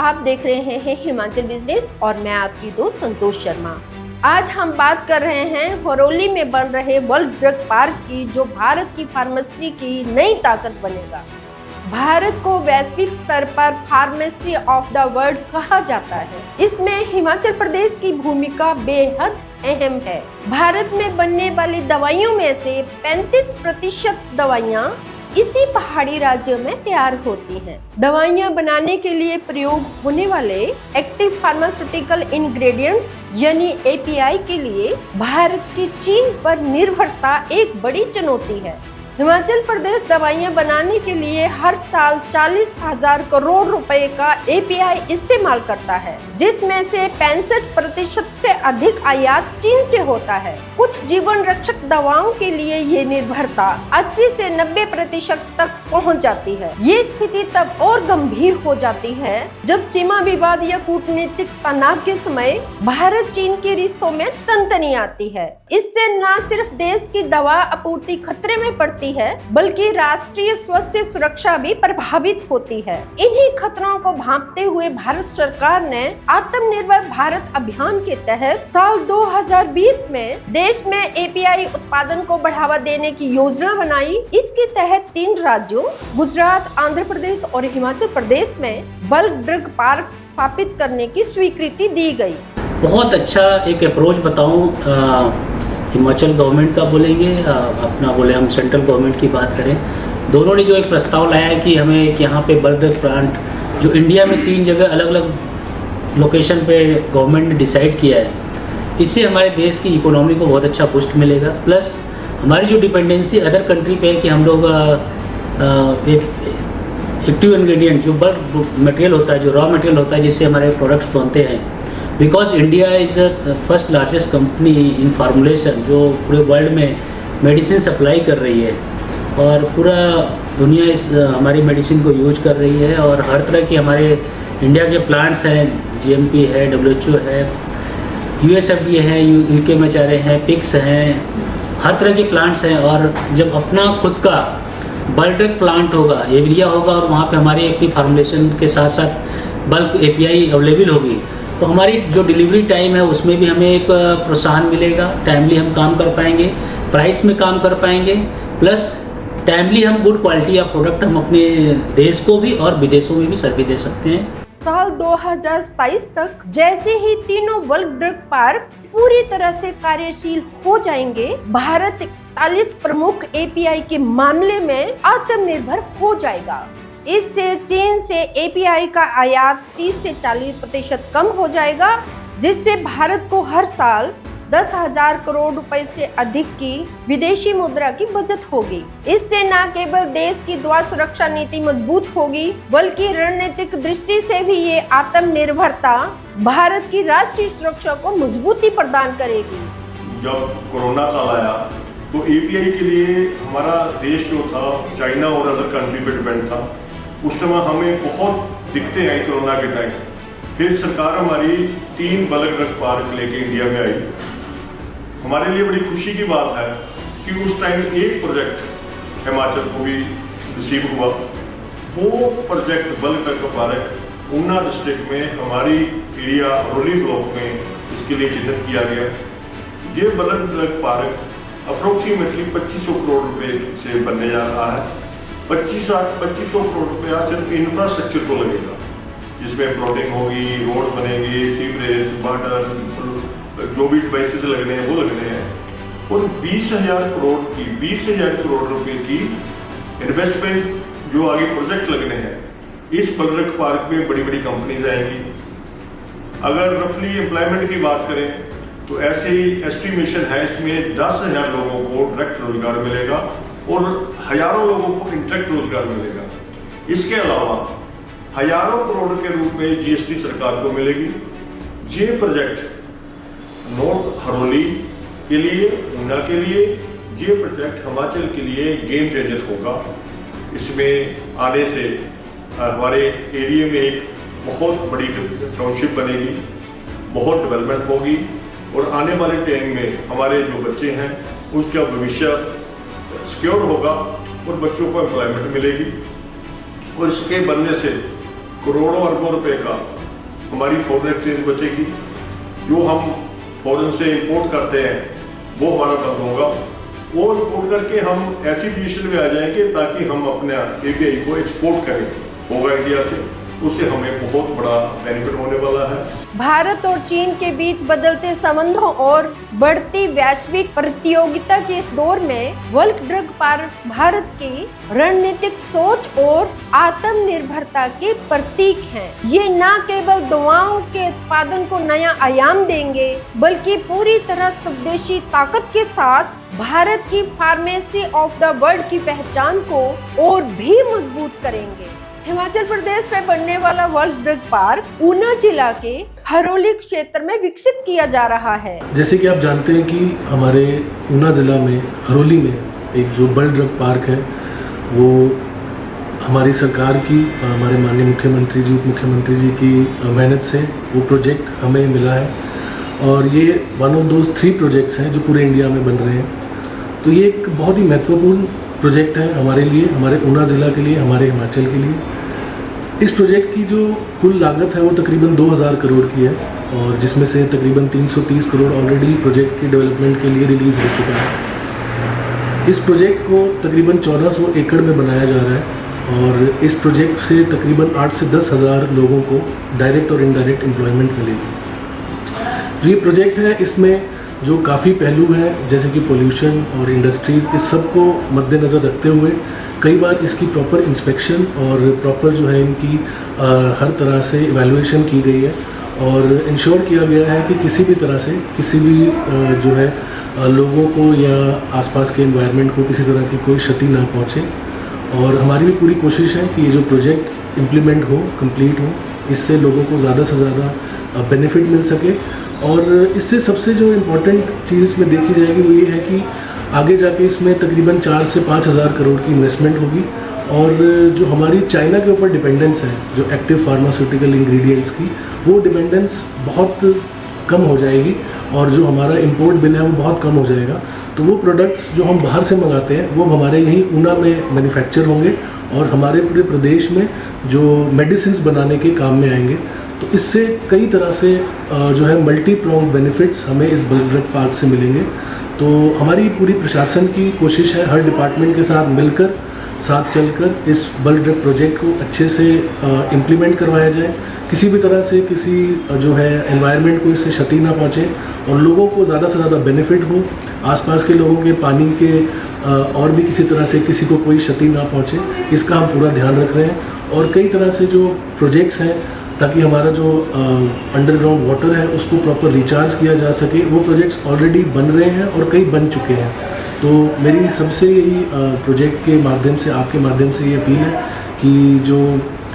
आप देख रहे हैं हिमाचल बिजनेस और मैं आपकी दोस्त संतोष शर्मा। आज हम बात कर रहे हैं हरोली में बन रहे वर्ल्ड ड्रग पार्क की, जो भारत की फार्मेसी की नई ताकत बनेगा। भारत को वैश्विक स्तर पर फार्मेसी ऑफ द वर्ल्ड कहा जाता है। इसमें हिमाचल प्रदेश की भूमिका बेहद अहम है। भारत में बनने वाली दवाइयों में से 35% दवाइयाँ इसी पहाड़ी राज्यों में तैयार होती हैं। दवाइयाँ बनाने के लिए प्रयोग होने वाले एक्टिव फार्मास्यूटिकल इंग्रेडिएंट्स यानी API के लिए भारत की चीन पर निर्भरता एक बड़ी चुनौती है। हिमाचल प्रदेश दवाइयाँ बनाने के लिए हर साल 40,000 करोड़ रुपए का API इस्तेमाल करता है, जिसमें से 65% से अधिक आयात चीन से होता है। कुछ जीवन रक्षक दवाओं के लिए ये निर्भरता 80 से 90% तक पहुंच जाती है। ये स्थिति तब और गंभीर हो जाती है जब सीमा विवाद या कूटनीतिक तनाव के समय भारत चीन के रिश्तों में तनतनी आती है। इससे न सिर्फ देश की दवा आपूर्ति खतरे में पड़ती है, बल्कि राष्ट्रीय स्वास्थ्य सुरक्षा भी प्रभावित होती है। इन्हीं खतरों को भांपते हुए भारत सरकार ने आत्मनिर्भर भारत अभियान के तहत साल 2020 में देश में API उत्पादन को बढ़ावा देने की योजना बनाई। इसके तहत 3 राज्यों गुजरात, आंध्र प्रदेश और हिमाचल प्रदेश में बल्क ड्रग पार्क स्थापित करने की स्वीकृति दी गई। बहुत अच्छा एक अप्रोच बताऊं, हिमाचल गवर्नमेंट का बोलेंगे, अपना बोले हम सेंट्रल गवर्नमेंट की बात करें, दोनों ने जो एक प्रस्ताव लाया है कि हमें एक यहाँ पे बल्क ड्रग प्लांट जो इंडिया में 3 जगह अलग अलग लोकेशन पे गवर्नमेंट ने डिसाइड किया है, इससे हमारे देश की इकोनॉमी को बहुत अच्छा बूस्ट मिलेगा। प्लस हमारी जो डिपेंडेंसी अदर कंट्री पे है कि हम लोग एक्टिव इंग्रेडिएंट जो बल्क मटेरियल होता है, जो रॉ मटेरियल होता है जिससे हमारे प्रोडक्ट्स बनते हैं, because India is the first largest company in formulation जो पूरे वर्ल्ड में मेडिसिन सप्लाई कर रही है और पूरा दुनिया इस हमारी मेडिसिन को यूज कर रही है। और हर तरह की हमारे इंडिया के प्लांट्स हैं, GMP है, WHO है, USFDA है, UK में चाह रहे हैं, PICS हैं, हर तरह के प्लांट्स हैं। और जब अपना खुद का बल्क ड्रग प्लांट होगा, एरिया होगा और वहाँ पे हमारी अपनी फार्मुलेशन के साथ साथ बल्क API अवेलेबल होगी, तो हमारी जो डिलीवरी टाइम है उसमें भी हमें एक प्रोत्साहन मिलेगा। टाइमली हम काम कर पाएंगे, प्राइस में काम कर पाएंगे, प्लस टाइमली हम गुड क्वालिटी ऑफ प्रोडक्ट हम अपने देश को भी और विदेशों में भी सर्विस दे सकते हैं। साल 2027 तक जैसे ही तीनों बल्क ड्रग पार्क पूरी तरह से कार्यशील हो जाएंगे, भारत 41 प्रमुख API के मामले में आत्मनिर्भर हो जाएगा। इससे चीन से API का आयात 30 से 40% कम हो जाएगा, जिससे भारत को हर साल 10,000 करोड़ रुपए से अधिक की विदेशी मुद्रा की बचत होगी। इससे न केवल देश की दवा सुरक्षा नीति मजबूत होगी, बल्कि रणनीतिक दृष्टि से भी ये आत्मनिर्भरता भारत की राष्ट्रीय सुरक्षा को मजबूती प्रदान करेगी। जब कोरोना काल आया तो API के लिए हमारा देश जो था चाइना और अदर कंट्री पे डिपेंड था। उस समय हमें बहुत दिक्कतें आई कोरोना के टाइम। फिर सरकार हमारी 3 बल्क ड्रग पार्क लेके इंडिया में आई। हमारे लिए बड़ी खुशी की बात है कि उस टाइम एक प्रोजेक्ट हिमाचल को भी रिसीव हुआ। वो project bulk drug park Una district में हमारी एरिया हरोली ब्लॉक में इसके लिए चिन्हित किया गया। ये bulk drug park approximately 2500 crore रुपए से बनने जा रहा है। 2500 करोड़ रुपया सिर्फ इंफ्रास्ट्रक्चर को लगेगा, जिसमें प्लॉटिंग होगी, रोड बनेंगे, सीवरेज, वाटर, जो भी डिवाइसेस लगने हैं वो लगने हैं। और 20,000 करोड़ रुपए की इन्वेस्टमेंट जो आगे प्रोजेक्ट लगने हैं, इस बल्क ड्रग पार्क में बड़ी बड़ी कंपनीज आएंगी। अगर रफली एम्प्लॉयमेंट की बात करें तो ऐसे ही एस्टिमेशन है, इसमें 10,000 लोगों को डायरेक्ट रोजगार मिलेगा और हजारों लोगों को इंटरेक्ट रोजगार मिलेगा। इसके अलावा हजारों करोड़ के रूप में GST सरकार को मिलेगी। ये प्रोजेक्ट नॉर्थ हरोली के लिए, ऊना के लिए, ये प्रोजेक्ट हिमाचल के लिए गेम चेंजर होगा। इसमें आने से हमारे एरिया में एक बहुत बड़ी टाउनशिप बनेगी, बहुत डेवलपमेंट होगी और आने वाले टाइम में हमारे जो बच्चे हैं उसका भविष्य सिक्योर होगा और बच्चों को एम्प्लॉयमेंट मिलेगी और इसके बनने से करोड़ों अरबों रुपए का हमारी फॉरेन एक्सचेंज बचेगी, जो हम फॉरेन से इंपोर्ट करते हैं वो हमारा बंद होगा, और इंपोर्ट करके हम ऐसी पोजीशन में आ जाएंगे ताकि हम अपने API को एक्सपोर्ट करें होगा इंडिया से, उससे हमें बहुत बड़ा बेनिफिट होने वाला है। भारत और चीन के बीच बदलते संबंधों और बढ़ती वैश्विक प्रतियोगिता के इस दौर में वर्ल्ड ड्रग पार्क भारत की रणनीतिक सोच और आत्मनिर्भरता के प्रतीक हैं। ये न केवल दवाओं के उत्पादन को नया आयाम देंगे, बल्कि पूरी तरह स्वदेशी ताकत के साथ भारत की फार्मेसी ऑफ द वर्ल्ड की पहचान को और भी मजबूत करेंगे। हिमाचल प्रदेश में बनने वाला वर्ल्ड ड्रग पार्क ऊना जिला के हरोली क्षेत्र में विकसित किया जा रहा है। जैसे कि आप जानते हैं कि हमारे ऊना ज़िला में हरोली में एक जो वर्ल्ड ड्रग पार्क है, वो हमारी सरकार की, हमारे माननीय मुख्यमंत्री जी, उप मुख्यमंत्री जी की मेहनत से वो प्रोजेक्ट हमें मिला है, और ये वन ऑफ दोज 3 प्रोजेक्ट्स हैं जो पूरे इंडिया में बन रहे हैं। तो ये एक बहुत ही महत्वपूर्ण प्रोजेक्ट है हमारे लिए, हमारे ऊना ज़िला के लिए, हमारे हिमाचल के लिए। इस प्रोजेक्ट की जो कुल लागत है वो तकरीबन 2000 करोड़ की है, और जिसमें से तकरीबन 330 करोड़ ऑलरेडी प्रोजेक्ट के डेवलपमेंट के लिए रिलीज़ हो चुका है। इस प्रोजेक्ट को तकरीबन 1400 एकड़ में बनाया जा रहा है, और इस प्रोजेक्ट से तकरीबन 8 से 10 हज़ार लोगों को डायरेक्ट और इनडायरेक्ट एम्प्लॉयमेंट मिलेगी। जो ये प्रोजेक्ट है, इसमें जो काफ़ी पहलू हैं, जैसे कि पोल्यूशन और इंडस्ट्रीज़, इस सब को मद्देनज़र रखते हुए कई बार इसकी प्रॉपर इंस्पेक्शन और प्रॉपर जो है इनकी हर तरह से इवैल्यूएशन की गई है, और इंश्योर किया गया है कि किसी भी तरह से किसी भी जो है लोगों को या आसपास के एनवायरनमेंट को किसी तरह की कोई क्षति ना पहुँचे। और हमारी भी पूरी कोशिश है कि ये जो प्रोजेक्ट इम्प्लीमेंट हो, कंप्लीट हो, इससे लोगों को ज़्यादा से ज़्यादा बेनिफिट मिल सके। और इससे सबसे जो इम्पोर्टेंट चीज़ इसमें देखी जाएगी वो ये है कि आगे जाके इसमें तकरीबन 4 से 5 हज़ार करोड़ की इन्वेस्टमेंट होगी, और जो हमारी चाइना के ऊपर डिपेंडेंस है, जो एक्टिव फार्मास्यूटिकल इंग्रेडिएंट्स की, वो डिपेंडेंस बहुत कम हो जाएगी, और जो हमारा इंपोर्ट बिल है वो बहुत कम हो जाएगा। तो वो प्रोडक्ट्स जो हम बाहर से मंगाते हैं वो हमारे यहीं ऊना में मैन्युफैक्चर होंगे, और हमारे पूरे प्रदेश में जो मेडिसिन्स बनाने के काम में आएंगे। तो इससे कई तरह से जो है मल्टी प्रोंग बेनिफिट्स हमें इस वर्ल्ड ड्रग पार्क से मिलेंगे। तो हमारी पूरी प्रशासन की कोशिश है हर डिपार्टमेंट के साथ मिलकर, साथ चलकर इस वर्ल्ड ड्रग प्रोजेक्ट को अच्छे से इम्प्लीमेंट करवाया जाए, किसी भी तरह से किसी जो है एनवायरनमेंट को इससे क्षति ना पहुँचे, और लोगों को ज़्यादा से ज़्यादा बेनिफिट हो, आसपास के लोगों के पानी के और भी किसी तरह से किसी को कोई क्षति ना पहुँचे, इसका हम पूरा ध्यान रख रहे हैं। और कई तरह से जो प्रोजेक्ट्स हैं, ताकि हमारा जो अंडरग्राउंड वाटर है उसको प्रॉपर रिचार्ज किया जा सके, वो प्रोजेक्ट्स ऑलरेडी बन रहे हैं और कई बन चुके हैं। तो मेरी सबसे यही प्रोजेक्ट के माध्यम से, आपके माध्यम से ये अपील है कि जो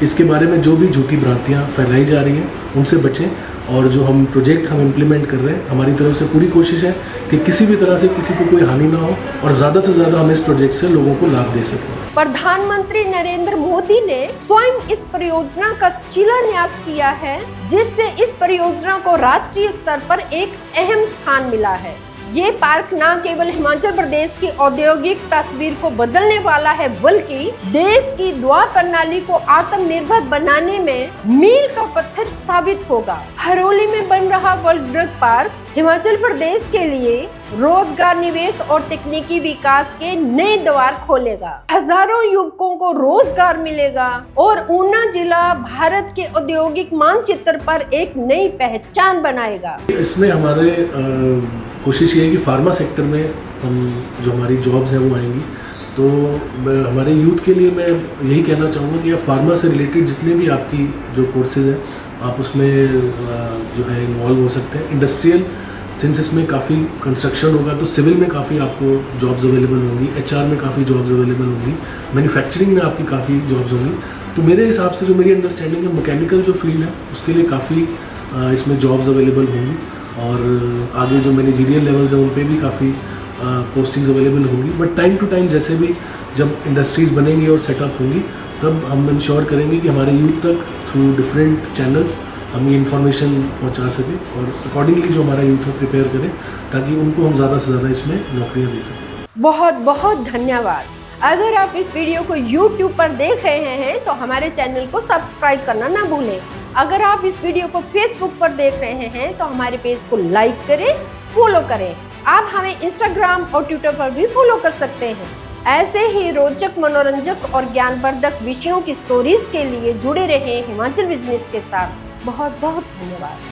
इसके बारे में जो भी झूठी भ्रांतियाँ फैलाई जा रही हैं उनसे बचें, और जो हम प्रोजेक्ट हम इम्प्लीमेंट कर रहे हैं, हमारी तरफ से पूरी कोशिश है कि किसी भी तरह से किसी को कोई हानि ना हो, और ज़्यादा से ज़्यादा हम इस प्रोजेक्ट से लोगों को लाभ दे सकें। प्रधानमंत्री नरेंद्र मोदी ने स्वयं इस परियोजना का शिलान्यास किया है, जिससे इस परियोजना को राष्ट्रीय स्तर पर एक अहम स्थान मिला है। ये पार्क न केवल हिमाचल प्रदेश की औद्योगिक तस्वीर को बदलने वाला है, बल्कि देश की दवा प्रणाली को आत्मनिर्भर बनाने में मील का पत्थर साबित होगा। हरोली में बन रहा world drug park Himachal Pradesh के लिए रोजगार, निवेश और तकनीकी विकास के नए द्वार खोलेगा। हजारों युवकों को रोजगार मिलेगा, और ऊना जिला भारत के औद्योगिक मानचित्र पर एक नई पहचान बनाएगा। इसमें हमारे कोशिश ये है कि फार्मा सेक्टर में हम जो हमारी जॉब्स हैं वो आएंगी। तो हमारे यूथ के लिए मैं यही कहना चाहूँगा कि आप फार्मा से रिलेटेड जितने भी आपकी जो कोर्सेज हैं आप उसमें जो है इन्वॉल्व हो सकते हैं। इंडस्ट्रियल सिंस इसमें काफ़ी कंस्ट्रक्शन होगा तो सिविल में काफ़ी आपको जॉब्स अवेलेबल होंगी, HR में काफ़ी जॉब्स अवेलेबल होंगी, मैन्युफैक्चरिंग में आपकी काफ़ी जॉब्स होंगी। तो मेरे हिसाब से जो मेरी अंडरस्टैंडिंग है, मैकेनिकल जो फील्ड है उसके लिए काफ़ी इसमें जॉब्स अवेलेबल होंगी, और आगे जो मैनेजरियल लेवल्स हैं उन पर भी काफ़ी पोस्टिंग्स अवेलेबल होंगी। बट टाइम टू टाइम जैसे भी जब इंडस्ट्रीज़ बनेंगी और सेटअप होंगी तब हम इंश्योर करेंगे कि हमारे यूथ तक थ्रू डिफरेंट चैनल्स हम ये इन्फॉर्मेशन पहुंचा सकें, और अकॉर्डिंगली जो हमारा यूथ है प्रिपेयर करें, ताकि उनको हम ज़्यादा से ज़्यादा इसमें नौकरियाँ दे सकें। बहुत बहुत धन्यवाद। अगर आप इस वीडियो को YouTube पर देख रहे हैं तो हमारे चैनल को सब्सक्राइब करना ना भूलें। अगर आप इस वीडियो को फेसबुक पर देख रहे हैं तो हमारे पेज को लाइक करें, फॉलो करें। आप हमें इंस्टाग्राम और ट्विटर पर भी फॉलो कर सकते हैं। ऐसे ही रोचक, मनोरंजक और ज्ञानवर्धक विषयों की स्टोरीज के लिए जुड़े रहें हिमाचल बिजनेस के साथ। बहुत बहुत धन्यवाद।